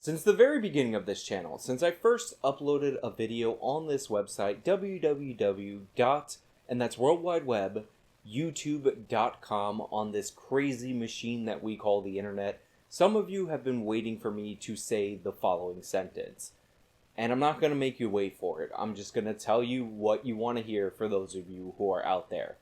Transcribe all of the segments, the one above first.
Since the very beginning of this channel, since I first uploaded a video on this website, and that's World Wide Web, YouTube.com, on this crazy machine that we call the internet, some of you have been waiting for me to say the following sentence. And I'm not going to make you wait for it. I'm just going to tell you what you want to hear for those of you who are out there.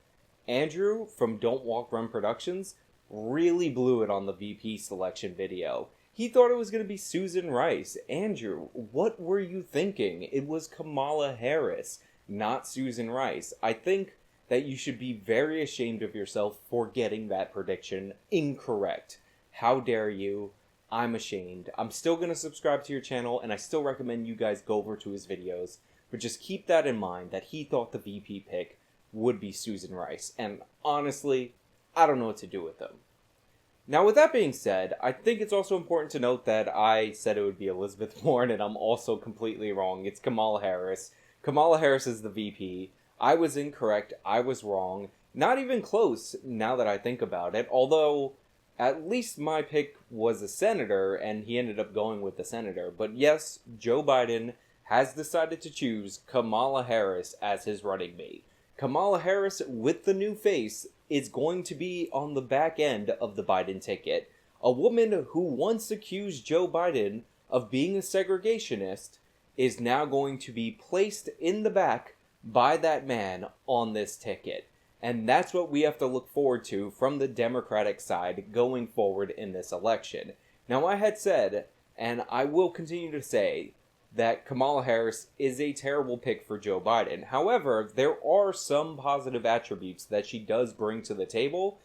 Andrew from Don't Walk Run Productions really blew it on the VP selection video. He thought it was going to be Susan Rice. Andrew, what were you thinking? It was Kamala Harris, not Susan Rice. I think that you should be very ashamed of yourself for getting that prediction incorrect. How dare you? I'm ashamed. I'm still going to subscribe to your channel, and I still recommend you guys go over to his videos. But just keep that in mind, that he thought the VP pick would be Susan Rice. And honestly, I don't know what to do with him. Now, with that being said, I think it's also important to note that I said it would be Elizabeth Warren, and I'm also completely wrong. It's Kamala Harris. Kamala Harris is the VP. I was incorrect. I was wrong. Not even close, now that I think about it, although at least my pick was a senator, and he ended up going with the senator. But yes, Joe Biden has decided to choose Kamala Harris as his running mate. Kamala Harris, with the new face, is going to be on the back end of the Biden ticket. A woman who once accused Joe Biden of being a segregationist is now going to be placed in the back by that man on this ticket. And that's what we have to look forward to from the Democratic side going forward in this election. Now, I had said, and I will continue to say, that Kamala Harris is a terrible pick for Joe Biden. However, there are some positive attributes that she does bring to the table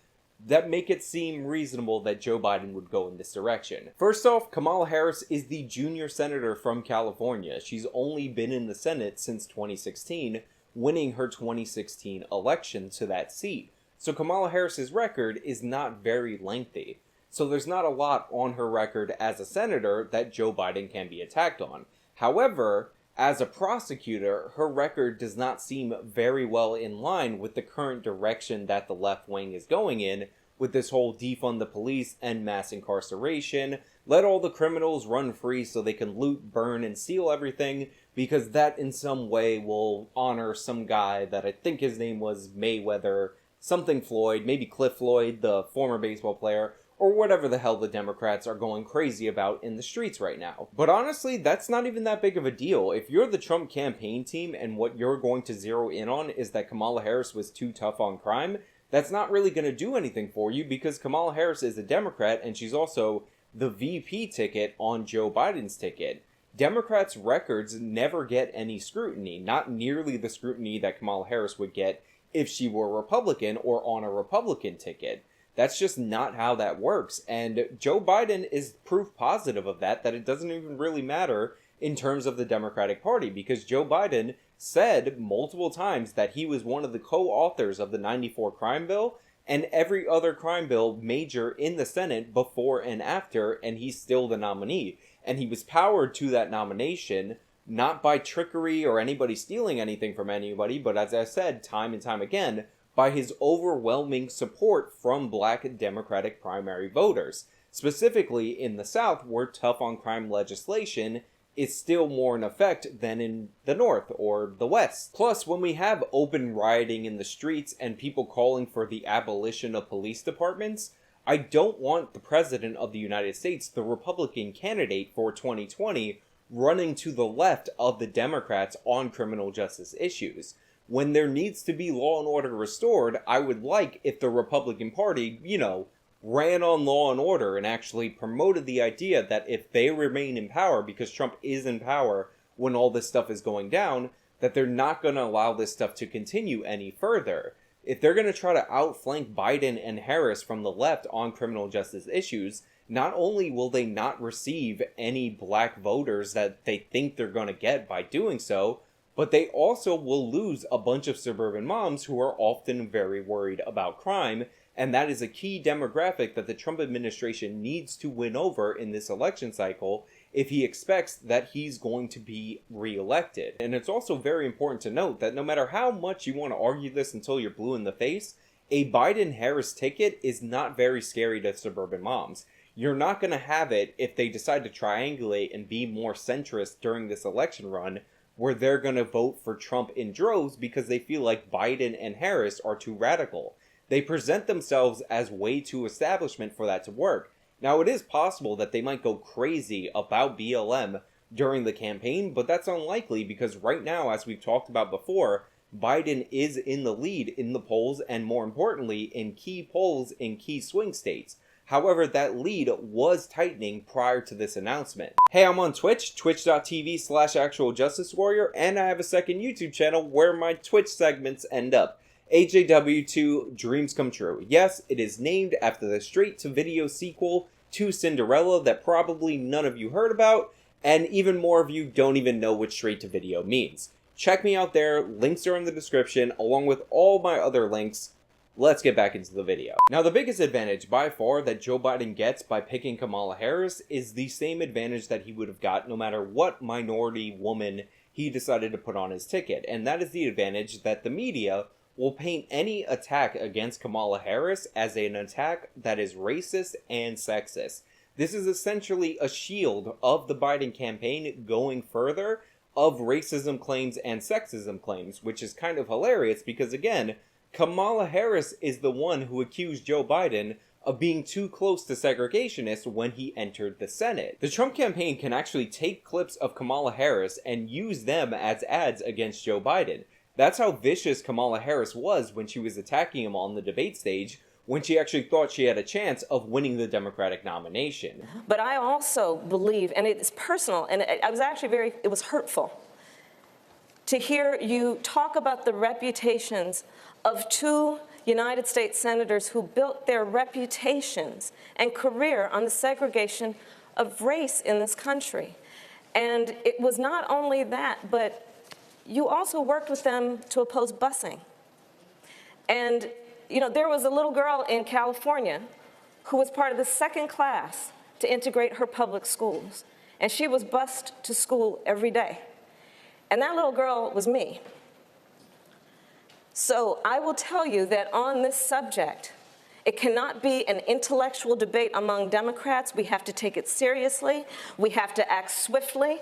that make it seem reasonable that Joe Biden would go in this direction. First off, Kamala Harris is the junior senator from California. She's only been in the Senate since 2016, winning her 2016 election to that seat. So Kamala Harris's record is not very lengthy. So there's not a lot on her record as a senator that Joe Biden can be attacked on. However, as a prosecutor, her record does not seem very well in line with the current direction that the left wing is going in, with this whole defund the police and mass incarceration, let all the criminals run free so they can loot, burn, and steal everything, because that in some way will honor some guy that I think his name was Mayweather, something Floyd, maybe Cliff Floyd, the former baseball player, or whatever the hell the Democrats are going crazy about in the streets right now. But honestly, that's not even that big of a deal. If you're the Trump campaign team and what you're going to zero in on is that Kamala Harris was too tough on crime, that's not really going to do anything for you, because Kamala Harris is a Democrat and she's also the VP ticket on Joe Biden's ticket. Democrats' records never get any scrutiny, not nearly the scrutiny that Kamala Harris would get if she were a Republican or on a Republican ticket. That's just not how that works, and Joe Biden is proof positive of that it doesn't even really matter in terms of the Democratic Party, because Joe Biden said multiple times that he was one of the co-authors of the 94 crime bill, and every other crime bill major in the Senate before and after, and he's still the nominee. And he was powered to that nomination, not by trickery or anybody stealing anything from anybody, but as I said time and time again, by his overwhelming support from Black Democratic primary voters, specifically in the South, where tough on crime legislation is still more in effect than in the North or the West. Plus, when we have open rioting in the streets and people calling for the abolition of police departments, I don't want the President of the United States, the Republican candidate for 2020, running to the left of the Democrats on criminal justice issues. When there needs to be law and order restored, I would like if the Republican Party, ran on law and order and actually promoted the idea that if they remain in power, because Trump is in power when all this stuff is going down, that they're not going to allow this stuff to continue any further. If they're going to try to outflank Biden and Harris from the left on criminal justice issues, not only will they not receive any Black voters that they think they're going to get by doing so, but they also will lose a bunch of suburban moms who are often very worried about crime, and that is a key demographic that the Trump administration needs to win over in this election cycle if he expects that he's going to be reelected. And it's also very important to note that no matter how much you want to argue this until you're blue in the face, a Biden-Harris ticket is not very scary to suburban moms. You're not going to have it if they decide to triangulate and be more centrist during this election run, where they're going to vote for Trump in droves because they feel like Biden and Harris are too radical. They present themselves as way too establishment for that to work. Now, it is possible that they might go crazy about BLM during the campaign, but that's unlikely because right now, as we've talked about before, Biden is in the lead in the polls and, more importantly, in key polls in key swing states. However, that lead was tightening prior to this announcement. Hey, I'm on Twitch, twitch.tv/actualjusticewarrior, and I have a second YouTube channel where my Twitch segments end up. AJW2 Dreams Come True. Yes, it is named after the straight-to-video sequel to Cinderella that probably none of you heard about, and even more of you don't even know what straight-to-video means. Check me out there, links are in the description, along with all my other links. Let's get back into the video. Now, the biggest advantage by far that Joe Biden gets by picking Kamala Harris is the same advantage that he would have got no matter what minority woman he decided to put on his ticket, and that is the advantage that the media will paint any attack against Kamala Harris as an attack that is racist and sexist. This is essentially a shield of the Biden campaign going further of racism claims and sexism claims, which is kind of hilarious because, again, Kamala Harris is the one who accused Joe Biden of being too close to segregationists when he entered the Senate. The Trump campaign can actually take clips of Kamala Harris and use them as ads against Joe Biden. That's how vicious Kamala Harris was when she was attacking him on the debate stage, when she actually thought she had a chance of winning the Democratic nomination. But I also believe, and it's personal, and I was actually it was hurtful to hear you talk about the reputations of two United States senators who built their reputations and career on the segregation of race in this country. And it was not only that, but you also worked with them to oppose busing. And, you know, there was a little girl in California who was part of the second class to integrate her public schools. And she was bused to school every day. And that little girl was me. So I will tell you that on this subject, it cannot be an intellectual debate among Democrats. We have to take it seriously. We have to act swiftly.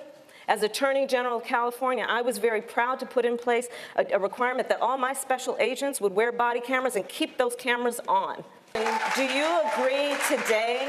As Attorney General of California, I was very proud to put in place a requirement that all my special agents would wear body cameras and keep those cameras on. Do you agree today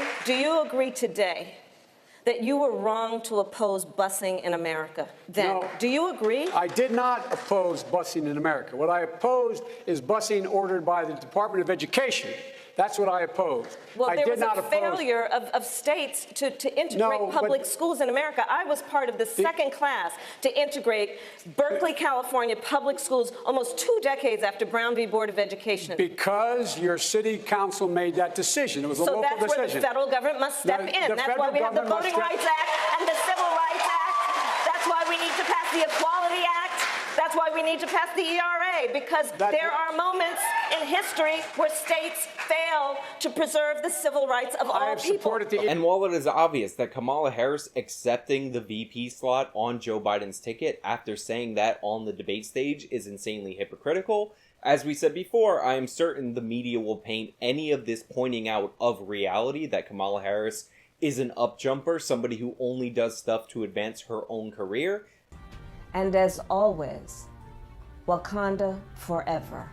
that you were wrong to oppose busing in America then? No, do you agree? I did not oppose busing in America. What I opposed is busing ordered by the Department of Education. That's what I opposed. Well, I there did was not a oppose. failure of states to integrate public schools in America. I was part of the second class to integrate Berkeley, California public schools almost 2 decades after Brown v. Board of Education. Because your city council made that decision. It was a local decision. So that's where the federal government must step in. That's why we have the Voting Rights Act and the Civil Rights Act. That's why we need to pass the Equality Act. That's why we need to pass the ERA, because there are moments in history where states fail to preserve the civil rights of all people. And while it is obvious that Kamala Harris accepting the VP slot on Joe Biden's ticket after saying that on the debate stage is insanely hypocritical, as we said before, I am certain the media will paint any of this pointing out of reality that Kamala Harris is an upjumper, somebody who only does stuff to advance her own career. And as always, Wakanda forever.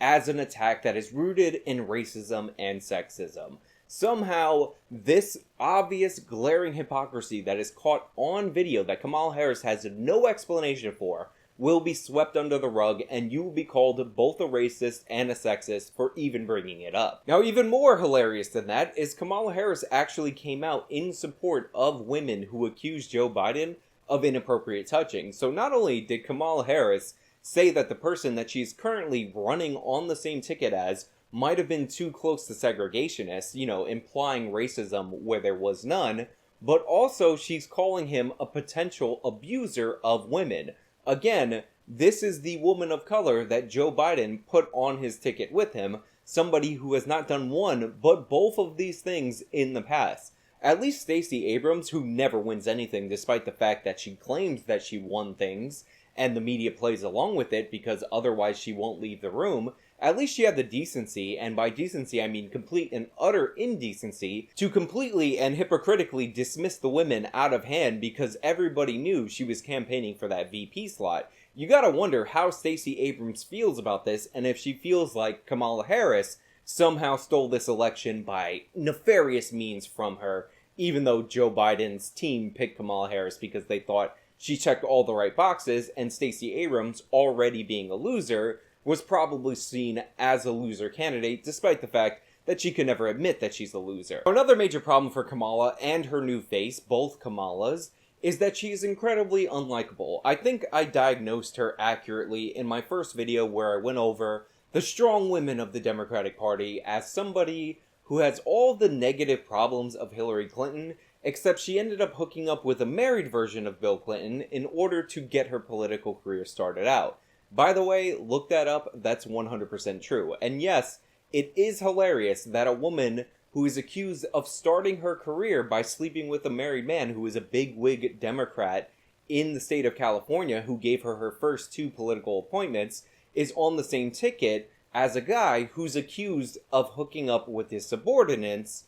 As an attack that is rooted in racism and sexism. Somehow, this obvious glaring hypocrisy that is caught on video that Kamala Harris has no explanation for will be swept under the rug, and you will be called both a racist and a sexist for even bringing it up. Now, even more hilarious than that is Kamala Harris actually came out in support of women who accused Joe Biden of inappropriate touching. So not only did Kamala Harris say that the person that she's currently running on the same ticket as might have been too close to segregationists, you know, implying racism where there was none, but also she's calling him a potential abuser of women. Again, this is the woman of color that Joe Biden put on his ticket with him, somebody who has not done one but both of these things in the past. At least Stacey Abrams, who never wins anything despite the fact that she claims that she won things, and the media plays along with it because otherwise she won't leave the room, at least she had the decency, and by decency I mean complete and utter indecency, to completely and hypocritically dismiss the women out of hand because everybody knew she was campaigning for that VP slot. You gotta wonder how Stacey Abrams feels about this, and if she feels like Kamala Harris somehow stole this election by nefarious means from her, even though Joe Biden's team picked Kamala Harris because they thought she checked all the right boxes, and Stacey Abrams, already being a loser, was probably seen as a loser candidate, despite the fact that she could never admit that she's a loser. Another major problem for Kamala and her new face, both Kamalas, is that she is incredibly unlikable. I think I diagnosed her accurately in my first video where I went over the strong women of the Democratic Party as somebody who has all the negative problems of Hillary Clinton, except she ended up hooking up with a married version of Bill Clinton in order to get her political career started out. By the way, look that up, that's 100% true. And yes, it is hilarious that a woman who is accused of starting her career by sleeping with a married man who is a bigwig Democrat in the state of California who gave her her first 2 political appointments is on the same ticket as a guy who's accused of hooking up with his subordinates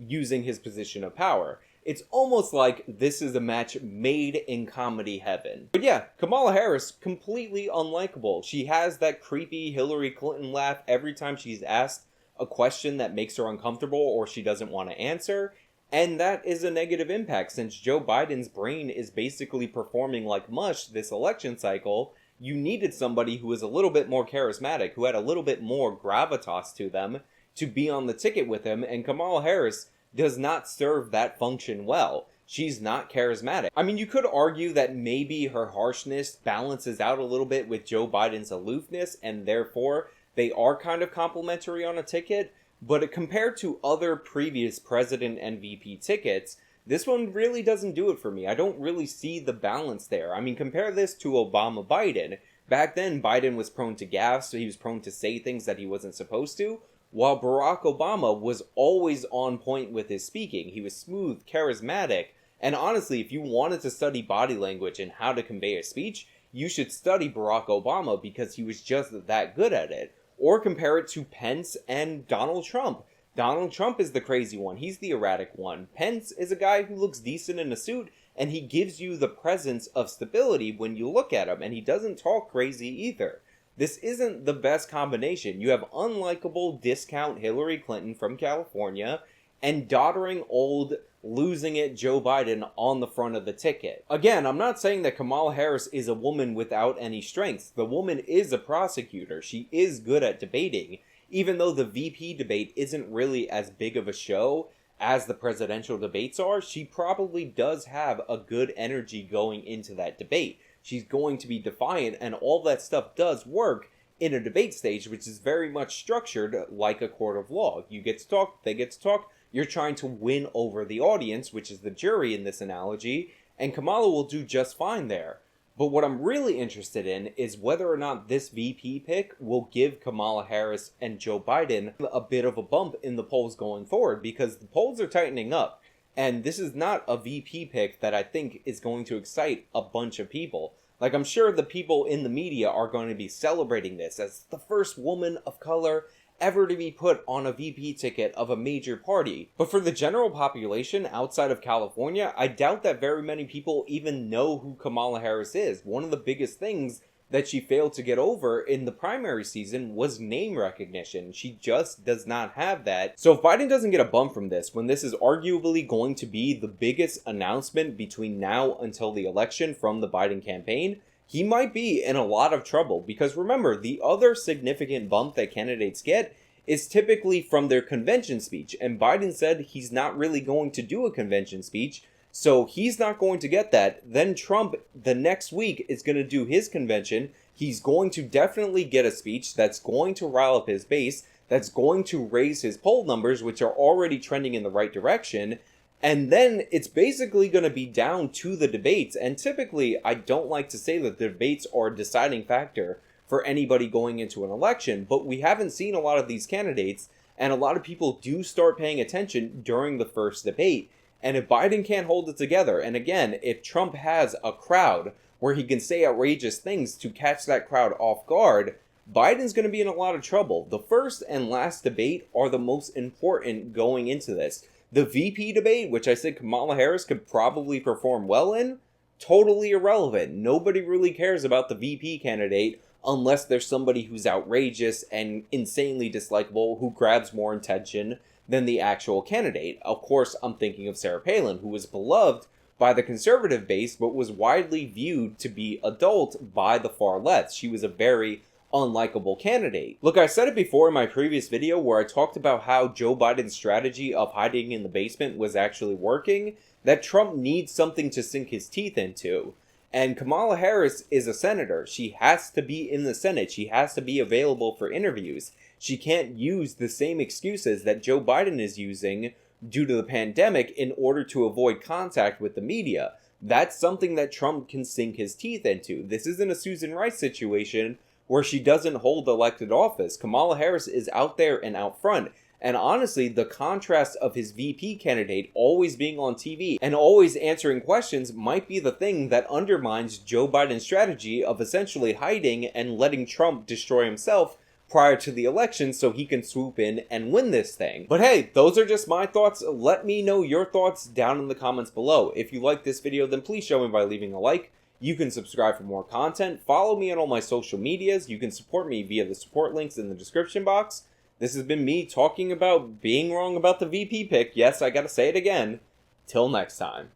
using his position of power. It's almost like this is a match made in comedy heaven. But yeah, Kamala Harris, completely unlikable. She has that creepy Hillary Clinton laugh every time she's asked a question that makes her uncomfortable or she doesn't want to answer. And that is a negative impact since Joe Biden's brain is basically performing like mush this election cycle. You needed somebody who was a little bit more charismatic, who had a little bit more gravitas to them to be on the ticket with him, and Kamala Harris does not serve that function well. She's not charismatic. I mean, you could argue that maybe her harshness balances out a little bit with Joe Biden's aloofness, and therefore they are kind of complementary on a ticket, but compared to other previous president and VP tickets, this one really doesn't do it for me. I don't really see the balance there. I mean, compare this to Obama-Biden. Back then, Biden was prone to gaffe, so he was prone to say things that he wasn't supposed to, while Barack Obama was always on point with his speaking. He was smooth, charismatic, and honestly, if you wanted to study body language and how to convey a speech, you should study Barack Obama because he was just that good at it. Or compare it to Pence and Donald Trump. Donald Trump is the crazy one. He's the erratic one. Pence is a guy who looks decent in a suit, and he gives you the presence of stability when you look at him, and he doesn't talk crazy either. This isn't the best combination. You have unlikable discount Hillary Clinton from California, and doddering old, losing it Joe Biden on the front of the ticket. Again, I'm not saying that Kamala Harris is a woman without any strengths. The woman is a prosecutor. She is good at debating. Even though the VP debate isn't really as big of a show as the presidential debates are, she probably does have a good energy going into that debate. She's going to be defiant, and all that stuff does work in a debate stage, which is very much structured like a court of law. You get to talk, they get to talk, you're trying to win over the audience, which is the jury in this analogy, and Kamala will do just fine there. But what I'm really interested in is whether or not this VP pick will give Kamala Harris and Joe Biden a bit of a bump in the polls going forward, because the polls are tightening up. And this is not a VP pick that I think is going to excite a bunch of people. Like, I'm sure the people in the media are going to be celebrating this as the first woman of color ever to be put on a VP ticket of a major party. But for the general population outside of California, I doubt that very many people even know who Kamala Harris is. One of the biggest things that she failed to get over in the primary season was name recognition. She just does not have that. So if Biden doesn't get a bump from this, when this is arguably going to be the biggest announcement between now until the election from the Biden campaign, he might be in a lot of trouble, because remember, the other significant bump that candidates get is typically from their convention speech, and Biden said he's not really going to do a convention speech, so he's not going to get that. Then Trump, the next week, is going to do his convention. He's going to definitely get a speech that's going to rile up his base, that's going to raise his poll numbers, which are already trending in the right direction. And then it's basically going to be down to the debates. And typically, I don't like to say that the debates are a deciding factor for anybody going into an election, but we haven't seen a lot of these candidates, and a lot of people do start paying attention during the first debate. And if Biden can't hold it together, and again, if Trump has a crowd where he can say outrageous things to catch that crowd off guard, Biden's going to be in a lot of trouble. The first and last debate are the most important going into this. The VP debate, which I said Kamala Harris could probably perform well in, totally irrelevant. Nobody really cares about the VP candidate unless there's somebody who's outrageous and insanely dislikable who grabs more attention than the actual candidate. Of course, I'm thinking of Sarah Palin, who was beloved by the conservative base, but was widely viewed to be adult by the far left. She was a very unlikable candidate. Look, I said it before in my previous video where I talked about how Joe Biden's strategy of hiding in the basement was actually working, that Trump needs something to sink his teeth into. And Kamala Harris is a senator. She has to be in the Senate. She has to be available for interviews. She can't use the same excuses that Joe Biden is using due to the pandemic in order to avoid contact with the media. That's something that Trump can sink his teeth into. This isn't a Susan Rice situation where she doesn't hold elected office. Kamala Harris is out there and out front. And honestly, the contrast of his VP candidate always being on TV and always answering questions might be the thing that undermines Joe Biden's strategy of essentially hiding and letting Trump destroy himself prior to the election so he can swoop in and win this thing. But hey, those are just my thoughts. Let me know your thoughts down in the comments below. If you like this video, then please show me by leaving a like. You can subscribe for more content. Follow me on all my social medias. You can support me via the support links in the description box. This has been me talking about being wrong about the VP pick. Yes, I gotta say it again. Till next time.